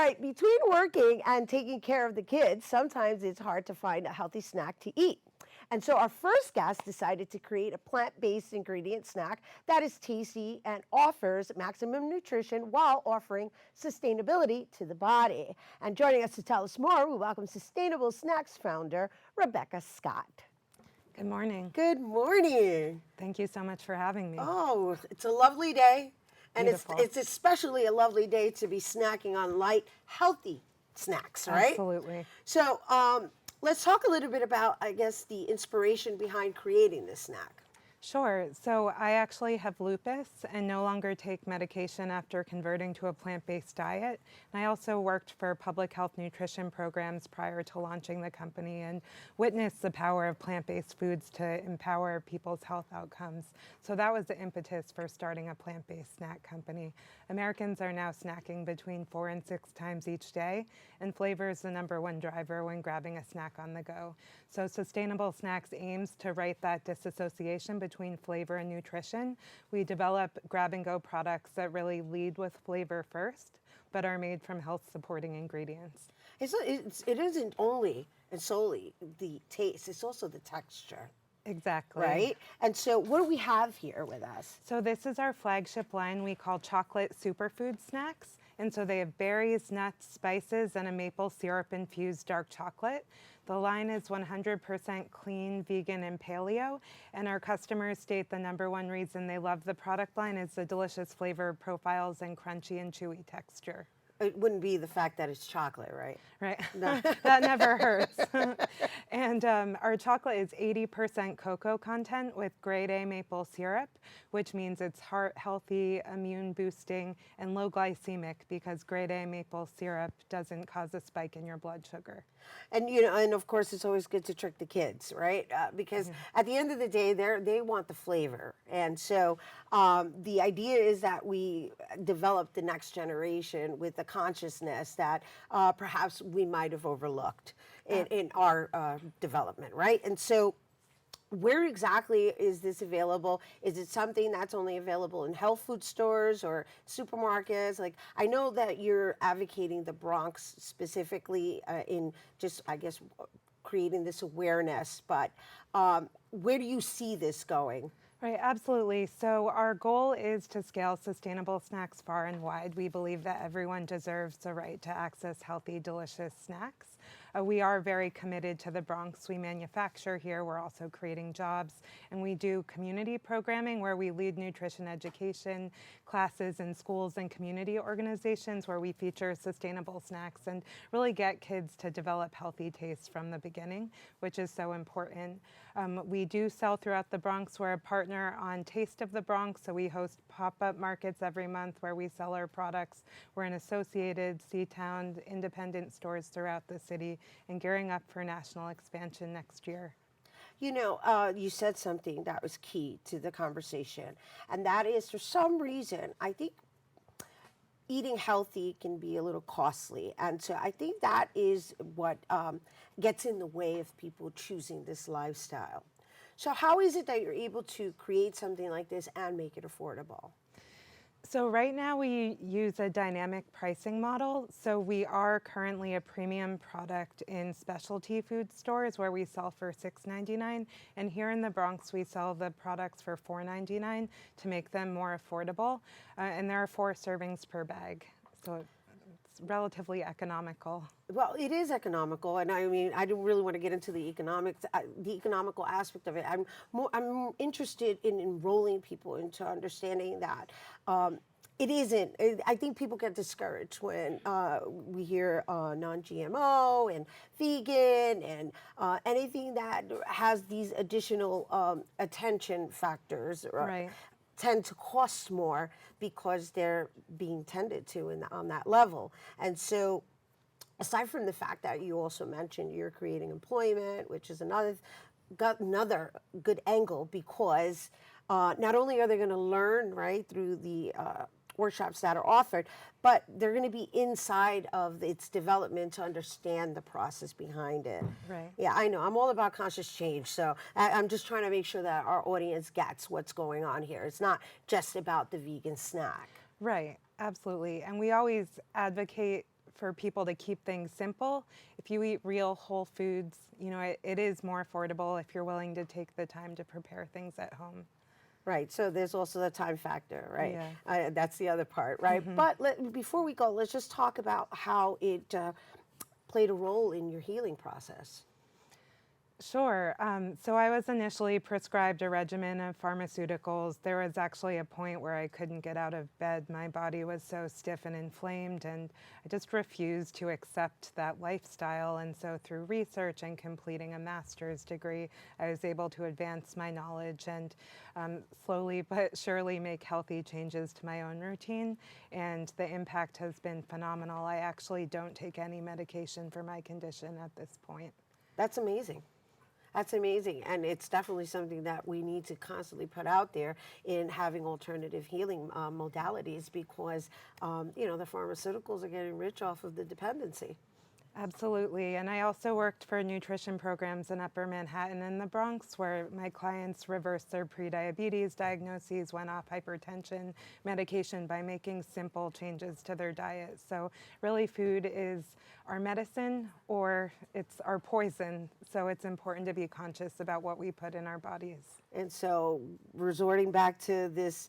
right, between working and taking care of the kids, sometimes it's hard to find a healthy snack to eat. And so our first guest decided to create a plant-based ingredient snack that is tasty and offers maximum nutrition while offering sustainability to the body. And joining us to tell us more, we welcome Sustainable Snacks founder, Rebecca Scott. Good morning. Good morning. Thank you so much for having me. Oh, it's a lovely day. And Beautiful. it's especially a lovely day to be snacking on light, healthy snacks, right? Absolutely. So let's talk a little bit about, I guess, the inspiration behind creating this snack. Sure. So I actually have lupus and no longer take medication after converting to a plant-based diet. And I also worked for public health nutrition programs prior to launching the company and witnessed the power of plant-based foods to empower people's health outcomes. So that was the impetus for starting a plant-based snack company. Americans are now snacking between 4 and 6 times each day, and flavor is the #1 driver when grabbing a snack on the go. So Sustainable Snacks aims to right that disassociation between flavor and nutrition. We develop grab-and-go products that really lead with flavor first, but are made from health-supporting ingredients. It isn't only and solely the taste, it's also the texture. Exactly. Right? And so what do we have here with us? So this is our flagship line we call chocolate superfood snacks. And so they have berries, nuts, spices, and a maple syrup-infused dark chocolate. The line is 100% clean, vegan, and paleo. And our customers state the #1 reason they love the product line is the delicious flavor profiles and crunchy and chewy texture. It wouldn't be the fact that it's chocolate, right? Right. No. That never hurts. And our chocolate is 80% cocoa content with grade A maple syrup, which means it's heart healthy, immune boosting, and low glycemic because grade A maple syrup doesn't cause a spike in your blood sugar. And and of course, it's always good to trick the kids, right? Because at the end of the day, they want the flavor, and so the idea is that we develop the next generation with the consciousness that perhaps we might have overlooked in our development, right? And so, where exactly is this available? Is it something that's only available in health food stores or supermarkets? Like, I know that you're advocating the Bronx specifically in just, I guess, creating this awareness, but where do you see this going? Right, absolutely. So our goal is to scale sustainable snacks far and wide. We believe that everyone deserves the right to access healthy, delicious snacks. We are very committed to the Bronx. We manufacture here. We're also creating jobs. And we do community programming where we lead nutrition education classes in schools and community organizations where we feature sustainable snacks and really get kids to develop healthy tastes from the beginning, which is so important. We do sell throughout the Bronx. We're a partner on Taste of the Bronx, so we host pop-up markets every month where we sell our products. We're in associated C-Town independent stores throughout the city and gearing up for national expansion next year. You said something that was key to the conversation, and that is, for some reason, I think eating healthy can be a little costly. And so I think that is what gets in the way of people choosing this lifestyle. So how is it that you're able to create something like this and make it affordable? So right now we use a dynamic pricing model. So we are currently a premium product in specialty food stores where we sell for $6.99. And here in the Bronx, we sell the products for $4.99 to make them more affordable. And there are 4 servings per bag. So it's relatively economical. Well, it is economical, and I mean, I don't really want to get into the economical aspect of it. I'm interested in enrolling people into understanding that it isn't. I think people get discouraged when we hear non-GMO and vegan and anything that has these additional attention factors. Right. Tend to cost more because they're being tended to on that level. And so, aside from the fact that you also mentioned you're creating employment, which is another good angle, because not only are they going to learn right through the workshops that are offered, but they're going to be inside of its development to understand the process behind it. Right. Yeah, I know. I'm all about conscious change, so I'm just trying to make sure that our audience gets what's going on here. It's not just about the vegan snack. Right, absolutely. And we always advocate for people to keep things simple. If you eat real whole foods, it is more affordable if you're willing to take the time to prepare things at home. Right. So there's also the time factor, right? Yeah. That's the other part, right? But before we go, let's just talk about how it played a role in your healing process. Sure. So I was initially prescribed a regimen of pharmaceuticals. There was actually a point where I couldn't get out of bed. My body was so stiff and inflamed, and I just refused to accept that lifestyle. And so through research and completing a master's degree, I was able to advance my knowledge and slowly but surely make healthy changes to my own routine. And the impact has been phenomenal. I actually don't take any medication for my condition at this point. That's amazing. That's amazing. And it's definitely something that we need to constantly put out there in having alternative healing modalities because, the pharmaceuticals are getting rich off of the dependency. Absolutely. And I also worked for nutrition programs in Upper Manhattan and the Bronx where my clients reversed their prediabetes diagnoses, went off hypertension medication by making simple changes to their diet. So really food is our medicine or it's our poison. So it's important to be conscious about what we put in our bodies. And so resorting back to this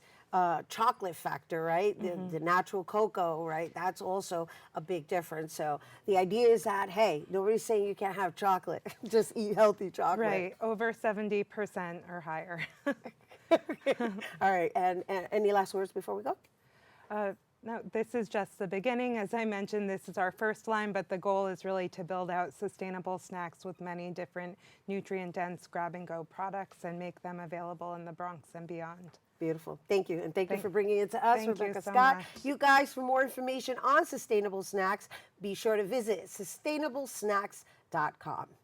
chocolate factor, right? The natural cocoa, right? That's also a big difference. So the idea is that, hey, nobody's saying you can't have chocolate. Just eat healthy chocolate. Right. Over 70% or higher. All right. And any last words before we go? No, this is just the beginning. As I mentioned, this is our first line, but the goal is really to build out sustainable snacks with many different nutrient-dense grab-and-go products and make them available in the Bronx and beyond. Beautiful. Thank you. And thank you for bringing it to us, Thank Rebecca you so Scott. much. You guys, for more information on sustainable snacks, be sure to visit sustainablesnacks.com.